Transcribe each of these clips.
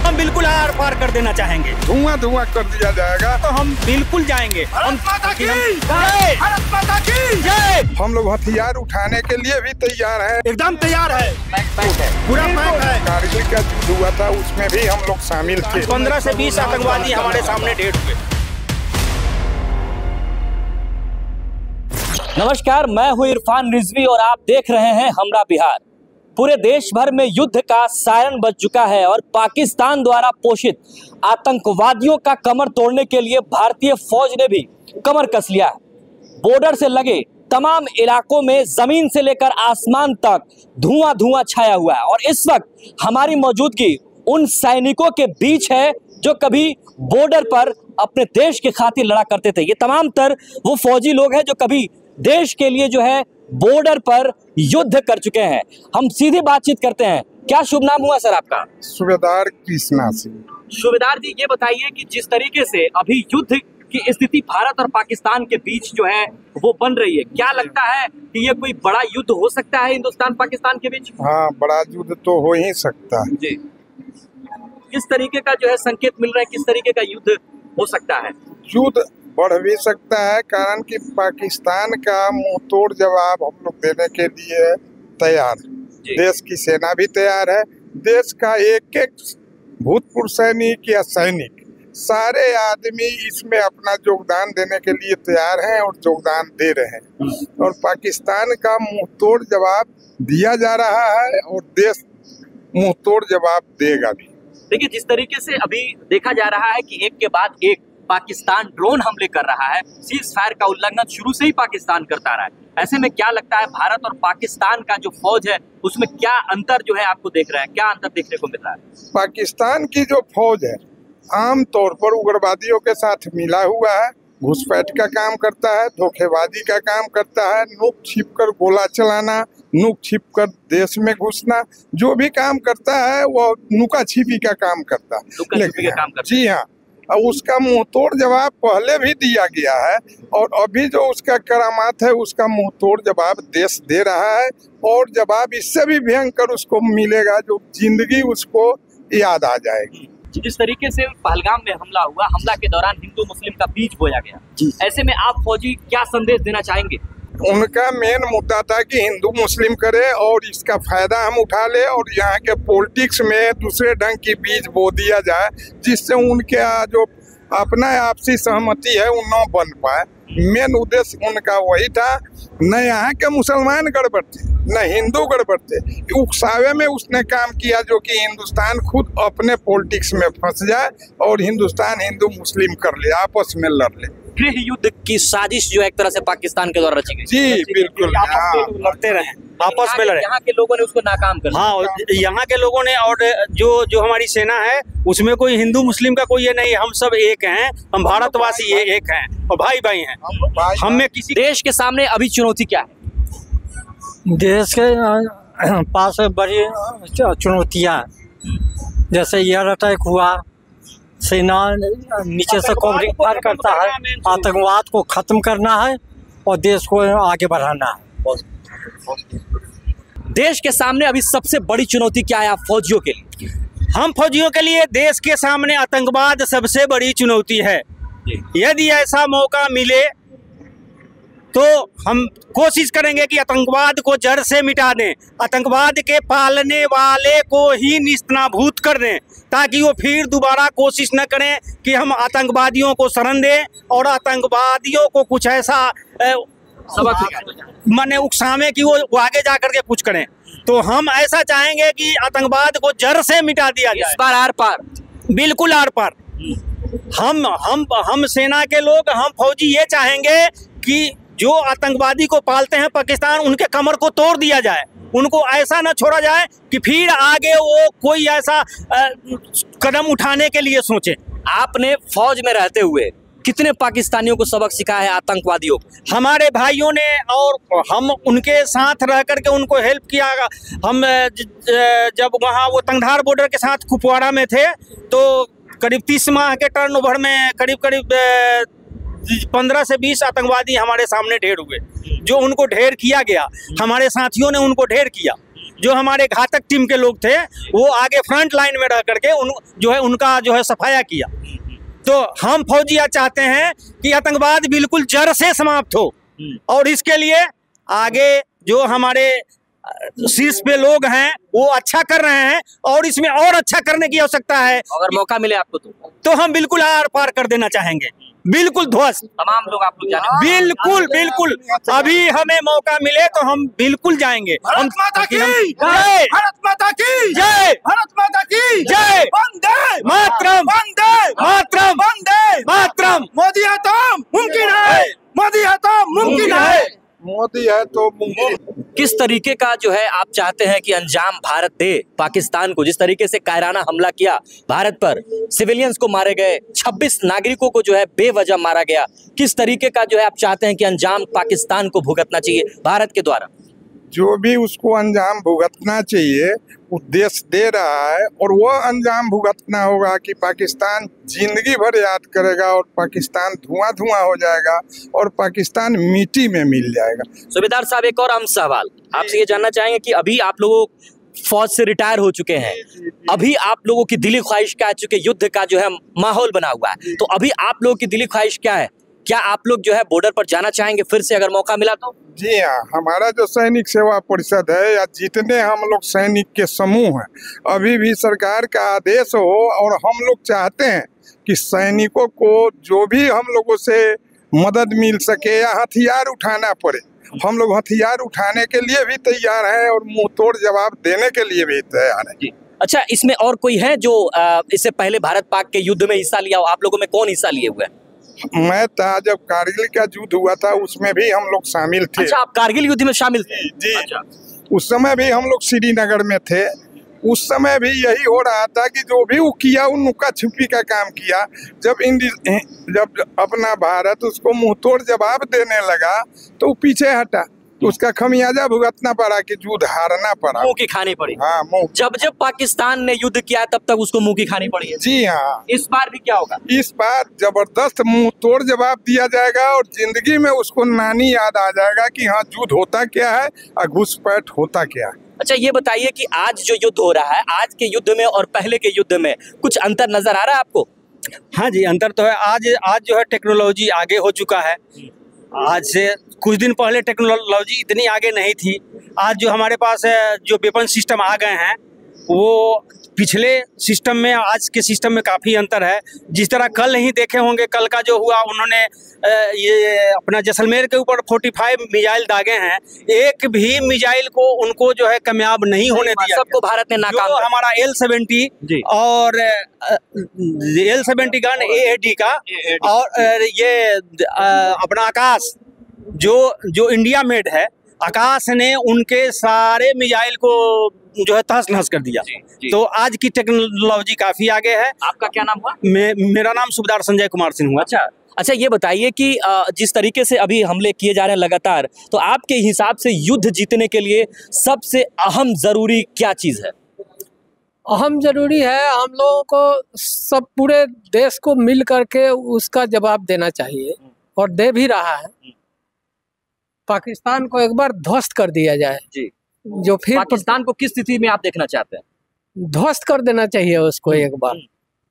हम बिल्कुल आर पार कर देना चाहेंगे। धुआं धुआं कर दिया जाएगा तो हम बिल्कुल जाएंगे। हम लोग हथियार उठाने के लिए भी तैयार हैं। एकदम तैयार है, पूरा पैक है। कारगिल का युद्ध हुआ था, उसमें भी हम लोग शामिल थे। 15 से 20 आतंकवादी हमारे सामने ढेर हुए। नमस्कार, मैं हूं इरफान रिजवी और आप देख रहे हैं हमरा बिहार। पूरे देश भर में युद्ध का सायरन बज चुका है और पाकिस्तान द्वारा पोषित आतंकवादियों का कमर तोड़ने के लिए भारतीय फौज ने भी कमर कस लिया है। बॉर्डर से लगे तमाम इलाकों में जमीन से लेकर आसमान तक धुआं धुआं छाया हुआ है और इस वक्त हमारी मौजूदगी उन सैनिकों के बीच है जो कभी बॉर्डर पर अपने देश के खातिर लड़ा करते थे। ये तमाम तर वो फौजी लोग हैं जो कभी देश के लिए जो है बॉर्डर पर युद्ध कर चुके हैं। हम सीधे बातचीत करते हैं। क्या शुभ नाम हुआ सर आपका? सूबेदार कृष्णा सिंह। सूबेदार जी, ये बताइए कि जिस तरीके से अभी युद्ध की स्थिति भारत और पाकिस्तान के बीच जो है वो बन रही है, क्या लगता है कि ये कोई बड़ा युद्ध हो सकता है हिंदुस्तान पाकिस्तान के बीच? हाँ, बड़ा युद्ध तो हो ही सकता है जी। किस तरीके का जो है संकेत मिल रहा है, किस तरीके का युद्ध हो सकता है? युद्ध बढ़ भी सकता है, कारण कि पाकिस्तान का मुंह तोड़ जवाब हम लोग देने के लिए तैयार है। देश की सेना भी तैयार है। देश का एक एक भूतपूर्व सैनिक या सैनिक सारे आदमी इसमें अपना योगदान देने के लिए तैयार हैं और योगदान दे रहे हैं और पाकिस्तान का मुंह तोड़ जवाब दिया जा रहा है और देश मुंह तोड़ जवाब देगा भी। देखिए, जिस तरीके से अभी देखा जा रहा है कि एक के बाद एक पाकिस्तान ड्रोन हमले कर रहा है, सीज फायर का उल्लंघन शुरू से ही पाकिस्तान करता रहा है, ऐसे में क्या लगता है भारत और पाकिस्तान का जो फौज है उसमें क्या अंतर जो है आपको देख रहा है, क्या अंतर देखने को मिल रहा है? पाकिस्तान की जो फौज है आमतौर पर उग्रवादियों के साथ मिला हुआ है, घुसपैठ का काम करता है, धोखेबाजी का काम करता है, नुक छिप कर गोला चलाना, नुक छिप कर देश में घुसना, जो भी काम करता है वो नुका छिपी का काम करता है। जी हाँ, और उसका मुंह तोड़ जवाब पहले भी दिया गया है और अभी जो उसका करामात है उसका मुंह तोड़ जवाब देश दे रहा है और जवाब इससे भी भयंकर उसको मिलेगा जो जिंदगी उसको याद आ जाएगी। जिस तरीके से पहलगाम में हमला हुआ, हमला के दौरान हिंदू मुस्लिम का बीज बोया गया, ऐसे में आप फौजी क्या संदेश देना चाहेंगे? उनका मेन मुद्दा था कि हिंदू मुस्लिम करे और इसका फायदा हम उठा ले और यहाँ के पॉलिटिक्स में दूसरे ढंग की बीज बो दिया जाए जिससे उनके जो अपना आपसी सहमति है वो न बन पाए। मेन उद्देश्य उनका वही था। न यहाँ के मुसलमान गड़बड़ थे न हिंदू गड़बड़ थे, उकसावे में उसने काम किया जो कि हिंदुस्तान खुद अपने पॉलिटिक्स में फंस जाए और हिंदुस्तान हिंदू मुस्लिम कर ले, आपस में लड़ ले। गृह युद्ध की साजिश जो एक तरह से पाकिस्तान के द्वारा रची गई। जी बिल्कुल, लड़ते रहे, आपस में लड़े। यहाँ के लोगों ने उसको नाकाम कर दिया। हाँ, यहाँ के लोगों ने और जो हमारी सेना है उसमें कोई हिंदू मुस्लिम का कोई ये नहीं, हम सब एक हैं, हम भारतवासी एक हैं और भाई भाई हैं। हमें किसी देश के सामने अभी चुनौती क्या है? देश के पास बड़ी चुनौतियाँ जैसे एयर अटैक हुआ, सेना नीचे से कवरिंग फायर करता है, आतंकवाद को खत्म करना है और देश को आगे बढ़ाना है। देश के सामने अभी सबसे बड़ी चुनौती क्या है आप फौजियों के लिए? हम फौजियों के लिए देश के सामने आतंकवाद सबसे बड़ी चुनौती है। यदि ऐसा मौका मिले तो हम कोशिश करेंगे कि आतंकवाद को जड़ से मिटा दें, आतंकवाद के पालने वाले को ही निस्तनाबूद कर दें ताकि वो फिर दोबारा कोशिश न करें कि हम आतंकवादियों को शरण दें और आतंकवादियों को कुछ ऐसा माने उकसावे कि वो आगे जा करके कुछ करें। तो हम ऐसा चाहेंगे कि आतंकवाद को जड़ से मिटा दिया जाए। इस बार आर पार, बिल्कुल आर पार। हम सेना के लोग, हम फौजी ये चाहेंगे कि जो आतंकवादी को पालते हैं पाकिस्तान, उनके कमर को तोड़ दिया जाए, उनको ऐसा न छोड़ा जाए कि फिर आगे वो कोई ऐसा कदम उठाने के लिए सोचे। आपने फौज में रहते हुए कितने पाकिस्तानियों को सबक सिखाया है आतंकवादियों को? हमारे भाइयों ने और हम उनके साथ रह करके उनको हेल्प किया। हम जब वहाँ वो तंगधार बॉर्डर के साथ कुपवाड़ा में थे तो करीब 30 माह के टर्नओवर में करीब 15 से 20 आतंकवादी हमारे सामने ढेर हुए, जो उनको ढेर किया गया, हमारे साथियों ने उनको ढेर किया। जो हमारे घातक टीम के लोग थे वो आगे फ्रंट लाइन में रह करके उनका जो है सफाया किया। तो हम फौजिया चाहते हैं कि आतंकवाद बिल्कुल जड़ से समाप्त हो, और इसके लिए आगे जो हमारे शीर्ष पे लोग हैं वो अच्छा कर रहे हैं, और इसमें और अच्छा करने की आवश्यकता है। अगर मौका मिले आपको तो हम बिल्कुल आर पार कर देना चाहेंगे, बिल्कुल ध्वस्त। तमाम लोग आप लोग जाने बिल्कुल बिल्कुल, अभी हमें मौका मिले तो हम बिल्कुल जाएंगे। भारत माता की जय, भारत माता की जय, भारत माता की जय, वंदे मातरम, वंदे मातरम, वंदे मातरम। मोदी है तो मुमकिन है, मोदी है तो मुमकिन है, मोदी है तो मुमकिन। किस तरीके का जो है आप चाहते हैं कि अंजाम भारत दे पाकिस्तान को? जिस तरीके से कायराना हमला किया भारत पर, सिविलियंस को मारे गए, 26 नागरिकों को जो है बेवजह मारा गया, किस तरीके का जो है आप चाहते हैं कि अंजाम पाकिस्तान को भुगतना चाहिए भारत के द्वारा? जो भी उसको अंजाम भुगतना चाहिए वो देश दे रहा है, और वो अंजाम भुगतना होगा कि पाकिस्तान जिंदगी भर याद करेगा, और पाकिस्तान धुआं धुआं हो जाएगा, और पाकिस्तान मिट्टी में मिल जाएगा। सूबेदार साहब, एक और अहम सवाल आपसे ये जानना चाहेंगे कि अभी आप लोगों फौज से रिटायर हो चुके हैं, अभी आप लोगों की दिली ख्वाहिश क्या है? चूंकि युद्ध का जो है माहौल बना हुआ है, तो अभी आप लोगों की दिली ख्वाहिश क्या है? क्या आप लोग जो है बॉर्डर पर जाना चाहेंगे फिर से अगर मौका मिला तो? जी हाँ, हमारा जो सैनिक सेवा परिषद है, या जितने हम लोग सैनिक के समूह हैं, अभी भी सरकार का आदेश हो, और हम लोग चाहते हैं कि सैनिकों को जो भी हम लोगों से मदद मिल सके या हथियार उठाना पड़े, हम लोग हथियार उठाने के लिए भी तैयार हैं, और मुंह तोड़ जवाब देने के लिए भी तैयार हैं। अच्छा, इसमें और कोई है जो इससे पहले भारत पाक के युद्ध में हिस्सा लिया हो? आप लोगों में कौन हिस्सा लिए हुए हैं? मैं था जब कारगिल का युद्ध हुआ था, उसमें भी हम लोग शामिल थे। अच्छा, आप कारगिल युद्ध में शामिल थे? जी। अच्छा। उस समय भी हम लोग श्रीनगर में थे। उस समय भी यही हो रहा था कि जो भी वो किया वो नुक्का छुपी का काम किया। जब अपना भारत उसको मुंह तोड़ जवाब देने लगा तो वो पीछे हटा, तो उसका खमियाजा भुगतना पड़ा कि युद्ध हारना पड़ा, मुंह की खानी पड़ी। हाँ, मुंह। जब पाकिस्तान ने युद्ध किया तब तक उसको मुंह की खानी पड़ी है। जी हाँ। इस बार भी क्या होगा? इस बार जबरदस्त मुंह तोड़ जवाब दिया जाएगा, और जिंदगी में उसको नानी याद आ जाएगा कि हाँ, युद्ध होता क्या है और घुसपैठ होता क्या है। अच्छा, ये बताइए कि आज जो युद्ध हो रहा है, आज के युद्ध में और पहले के युद्ध में कुछ अंतर नजर आ रहा है आपको? हाँ जी, अंतर तो है। आज जो है टेक्नोलॉजी आगे हो चुका है। आज से कुछ दिन पहले टेक्नोलॉजी इतनी आगे नहीं थी। आज जो हमारे पास जो वेपन सिस्टम आ गए हैं, वो पिछले सिस्टम में आज के सिस्टम में काफ़ी अंतर है। जिस तरह कल नहीं देखे होंगे, कल का जो हुआ, उन्होंने ये अपना जैसलमेर के ऊपर 45 मिसाइल दागे हैं, एक भी मिसाइल को उनको जो है कामयाब नहीं होने दिया। सबको भारत ने नाकाम। जो हमारा L-70 और L-70 गन AAD का, और ये अपना आकाश जो इंडिया मेड है, आकाश ने उनके सारे मिसाइल को जो है तहस नहस कर दिया। जी। तो आज की टेक्नोलॉजी काफी आगे है। आपका क्या नाम हुआ? मेरा नाम सूबेदार संजय कुमार सिंह हुआ। अच्छा, ये बताइए कि जिस तरीके से अभी हमले किए जा रहे हैं लगातार, तो आपके हिसाब से युद्ध जीतने के लिए सबसे अहम जरूरी क्या चीज है? अहम जरूरी है हम लोगों को सब पूरे देश को मिल करके उसका जवाब देना चाहिए, और दे भी रहा है। पाकिस्तान को एक बार ध्वस्त कर दिया जाए। जी। जो फिर पाकिस्तान को किस स्थिति में आप देखना चाहते हैं? ध्वस्त कर देना चाहिए उसको एक बार।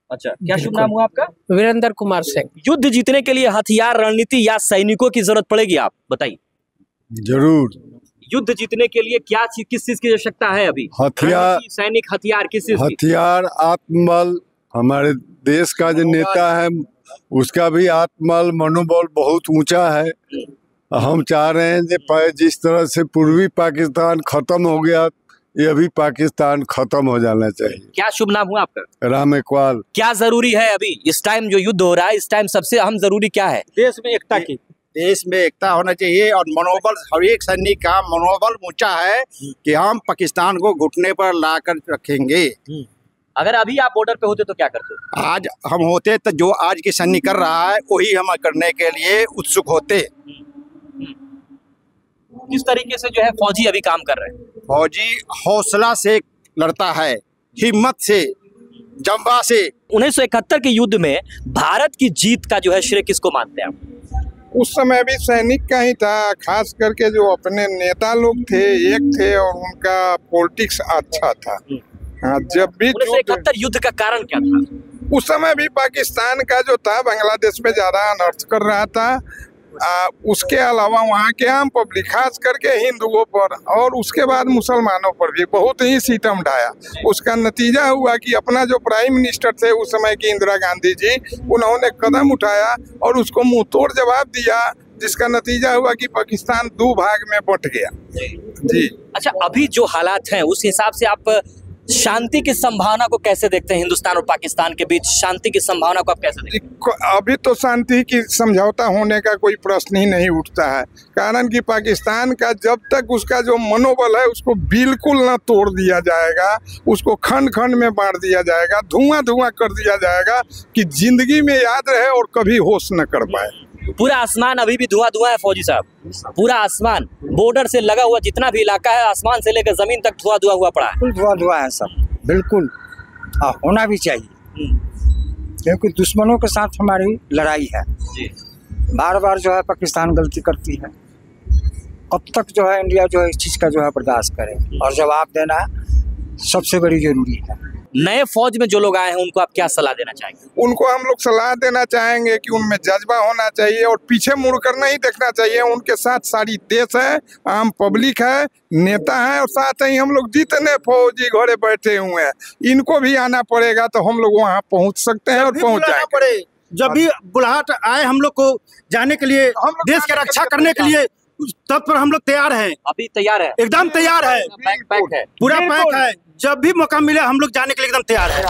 अच्छा, क्या शुभ नाम हुआ आपका? वीरेंद्र कुमार सिंह। युद्ध जीतने के लिए हथियार, रणनीति या सैनिकों की जरूरत पड़ेगी, आप बताइए। जरूर। युद्ध जीतने के लिए क्या किस चीज की आवश्यकता है अभी? हथियार, सैनिक हथियार, किस चीज की? हथियार, आत्मबल। हमारे देश का जो नेता है उसका भी आत्मबल, मनोबल बहुत ऊंचा है। हम चाह रहे हैं कि जिस तरह से पूर्वी पाकिस्तान खत्म हो गया, ये भी पाकिस्तान खत्म हो जाना चाहिए। क्या शुभ नाम हुआ आपका? राम इकबाल। क्या जरूरी है अभी इस टाइम जो युद्ध हो रहा है, इस टाइम सबसे अहम जरूरी क्या है? देश में एकता की। देश में एकता होना चाहिए, और मनोबल, हर एक सैनिक का मनोबल ऊंचा है कि हम पाकिस्तान को घुटने पर लाकर रखेंगे। अगर अभी आप बॉर्डर पे होते तो क्या करते? आज हम होते तो जो आज के सैनिक कर रहा है वही हम करने के लिए उत्सुक होते। किस तरीके से जो है फौजी अभी काम कर रहे हैं? फौजी हौसला से लड़ता है, हिम्मत से, जज्बा से। 1971 के युद्ध में भारत की जीत का जो है श्रेय किसको मानते हैं आप? उस समय भी सैनिक का ही था, खास करके जो अपने नेता लोग थे एक थे और उनका पॉलिटिक्स अच्छा था। हाँ, जब भी 1971 युद्ध का कारण क्या था? उस समय भी पाकिस्तान का जो था बांग्लादेश में ज्यादा अनर्थ कर रहा था। उसके अलावा वहाँ के आम पब्लिक खास करके हिंदुओं पर और उसके बाद मुसलमानों पर भी बहुत ही सितम ढाया। उसका नतीजा हुआ कि अपना जो प्राइम मिनिस्टर थे उस समय की इंदिरा गांधी जी, उन्होंने कदम उठाया और उसको मुंह तोड़ जवाब दिया, जिसका नतीजा हुआ कि पाकिस्तान 2 भाग में बंट गया। जी। अच्छा, अभी जो हालात हैं उस हिसाब से आप शांति की संभावना को कैसे देखते हैं? हिंदुस्तान और पाकिस्तान के बीच शांति की संभावना को आप कैसे देखते हैं? अभी तो शांति की समझौता होने का कोई प्रश्न ही नहीं उठता है, कारण कि पाकिस्तान का जब तक उसका जो मनोबल है उसको बिल्कुल न तोड़ दिया जाएगा, उसको खंड खंड में बांट दिया जाएगा, धुआं धुआं कर दिया जाएगा कि जिंदगी में याद रहे और कभी होश न कर पाए। पूरा आसमान अभी भी धुआं धुआं है फौजी साहब, पूरा आसमान बॉर्डर से लगा हुआ जितना भी इलाका है आसमान से लेकर जमीन तक धुआं धुआं हुआ पड़ा है। बिल्कुल धुआं धुआं है सब, बिल्कुल। होना भी चाहिए, क्योंकि दुश्मनों के साथ हमारी लड़ाई है। बार बार जो है पाकिस्तान गलती करती है, कब तक जो है इंडिया जो है इस चीज़ का जो है बर्दाश्त करे, और जवाब देना सबसे बड़ी जरूरी है। नए फौज में जो लोग आए हैं उनको आप क्या सलाह देना चाहेंगे? उनको हम लोग सलाह देना चाहेंगे कि उनमें जज्बा होना चाहिए और पीछे मुड़कर नहीं देखना चाहिए। उनके साथ सारी देश है, आम पब्लिक है, नेता है और साथ ही हम लोग जितने फौजी घोड़े बैठे हुए हैं, इनको भी आना पड़ेगा तो हम लोग वहाँ पहुँच सकते हैं और पहुँच जाएंगे। जब भी बुलाहट आए हम लोग को जाने के लिए, देश की रक्षा करने के लिए, तब पर हम लोग तैयार हैं। अभी तैयार है, एकदम तैयार है, पैक है, पूरा पैक है। जब भी मौका मिले हम लोग जाने के लिए एकदम तैयार है।